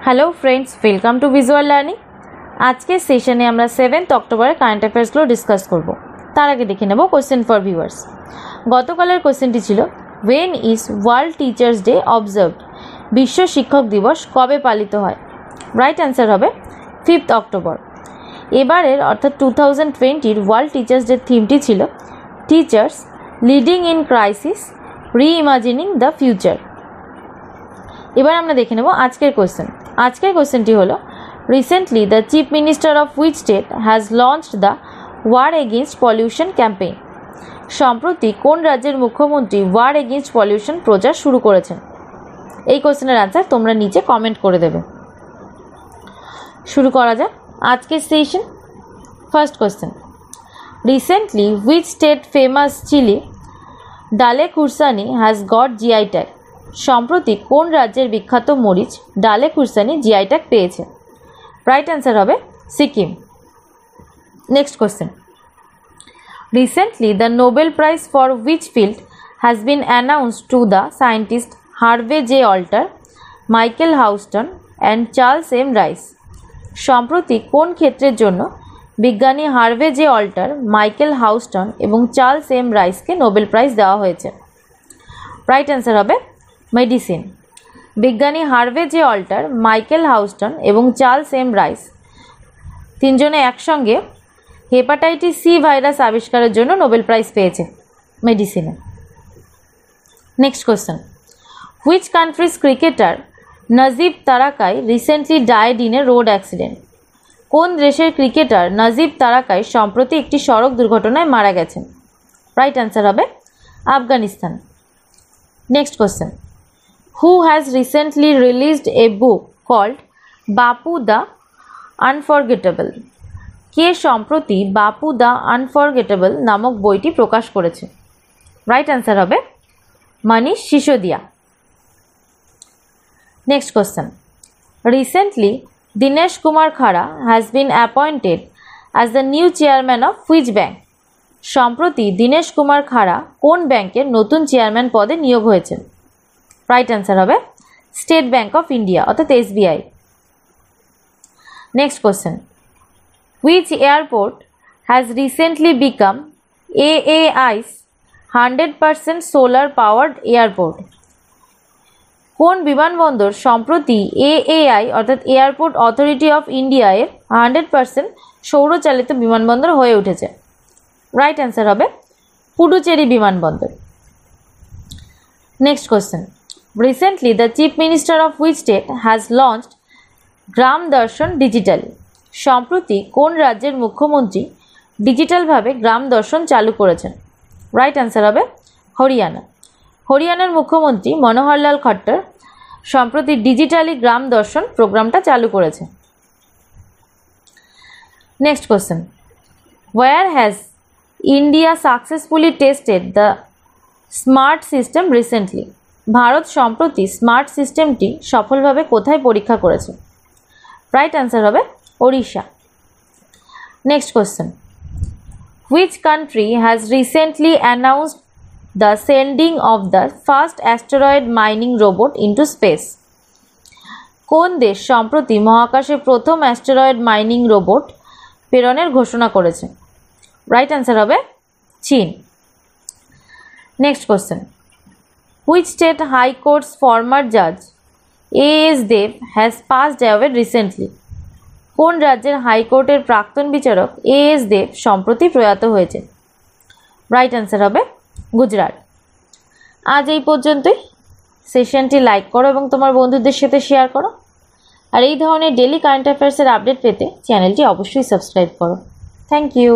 Hello friends, welcome to visual learning. আজকের সেশনে আমরা 7th অক্টোবরের কারেন্ট অ্যাফেয়ার্সগুলো ডিসকাস করব। তার আগে দেখে নেব কোশ্চেন ফর ভিউয়ার্স। গতকালের কোশ্চেনটি ছিল, when is world teachers day observed? বিশ্ব শিক্ষক দিবস কবে পালিত হয়? রাইট অ্যান্সার হবে 5th অক্টোবর। এবারের অর্থাৎ 2020-র ওয়ার্ল্ড টিচার্স ডে থিমটি ছিল teachers leading in crisis, reimagining the future. এবার আমরা দেখে নেব আজকের কোশ্চেন। আজকের কোশ্চেনটি হলো, recently the chief minister of which state has launched the war against pollution campaign? সম্প্রতি কোন রাজ্যের মুখ্যমন্ত্রী ওয়ার এগেইনস্ট পলিউশন প্রচার শুরু করেছেন? এই কোশ্চেনের আনসার তোমরা নিচে কমেন্ট করে দেবে। শুরু করা যাক আজকের session. First question, recently which state famous chili Dalle Khursani has got GI tag? সম্প্রতি কোন রাজ্যের বিখ্যাত মরিচ ডালে খুরসানি জিআই ট্যাগ পেয়েছে? রাইট অ্যান্সার হবে Sikkim. Next question, recently the Nobel prize for which field has been announced to the scientist Harvey J Alter, Michael Houston and Charles M Rice? সম্প্রতি কোন ক্ষেত্রের জন্য বিজ্ঞানী Harvey J Alter, Michael Houston এবং Charles M রাইসকে Nobel prize দেওয়া হয়েছে? Right answer হবে medicine. বিজ্ঞানী Harvey J Alter, Michael Houston এবং চার্লস এম রাইস তিনজনে একসঙ্গে হেপাটাইটিস সি ভাইরাস আবিষ্কারের জন্য নোবেল প্রাইজ পেয়েছে মেডিসিনে। Next question, which country's cricketer Najib Tarakai recently died in a road accident? কোন দেশের ক্রিকেটার নাজিব তারাকাই সম্প্রতি একটি সড়ক দুর্ঘটনায় মারা গেছেন? রাইট অ্যান্সার হবে Afghanistan. Next question, who has recently released a book called Bapu the unforgettable? কে সম্প্রতি বাপু দ্য আনফরগেটেবল নামক বইটি প্রকাশ করেছে? রাইট অ্যান্সার হবে Manish Sisodia. Next question, recently Dinesh Kumar Khara has been appointed as the new chairman of which bank? সম্প্রতি দীনেশ কুমার খাড়া কোন ব্যাংকের নতুন চেয়ারম্যান পদে নিয়োগ হয়েছেন? রাইট অ্যান্সার হবে স্টেট ব্যাংক অফ ইন্ডিয়া অর্থাৎ SBI. Next question, which airport has recently become AAI's 100% solar powered airport? কোন বিমানবন্দর সম্প্রতি AAI অর্থাৎ এয়ারপোর্ট অথরিটি অফ ইন্ডিয়া এর 100% সৌরচালিত বিমানবন্দর হয়ে উঠেছে? রাইট অ্যান্সার হবে পুডুচেরি বিমানবন্দর। Next question, recently the chief minister of which state has launched Gram Darshan digitally? সম্প্রতি কোন রাজ্যের মুখ্যমন্ত্রী ডিজিটালভাবে গ্রাম দর্শন চালু করেছেন? রাইট অ্যান্সার হবে হরিয়ানা। হরিয়ানার মুখ্যমন্ত্রী মনোহরলাল খট্টর সম্প্রতি ডিজিটালি গ্রাম দর্শন প্রোগ্রামটা চালু করেছে। Next question, where has India successfully tested the smart system recently? Bharat সম্প্রতি স্মার্ট সিস্টেমটি সফলভাবে কোথায় পরীক্ষা করেছে? রাইট অ্যান্সার হবে Odisha. Next question, which country has recently announced the sending of the first asteroid mining robot into space? কোন দেশ সম্প্রতি মহাকাশে প্রথম অ্যাস্টেরয়েড মাইনিং রোবট প্রেরণের ঘোষণা করেছে? রাইট অ্যান্সার হবে চীন। Next question, which state high courts former জাজ A.S. Dev has passed away recently? কোন রাজ্যের হাইকোর্টের প্রাক্তন বিচারক A.S. দেব সম্প্রতি প্রয়াত হয়েছে? রাইট অ্যান্সার হবে গুজরাট। আজ এই পর্যন্তই। সেশনটি লাইক করো এবং তোমার বন্ধুদের সাথে শেয়ার করো। আর এই ধরনের ডেলি কারেন্ট অ্যাফেয়ার্সের আপডেট পেতে চ্যানেলটি অবশ্যই সাবস্ক্রাইব করো। Thank you.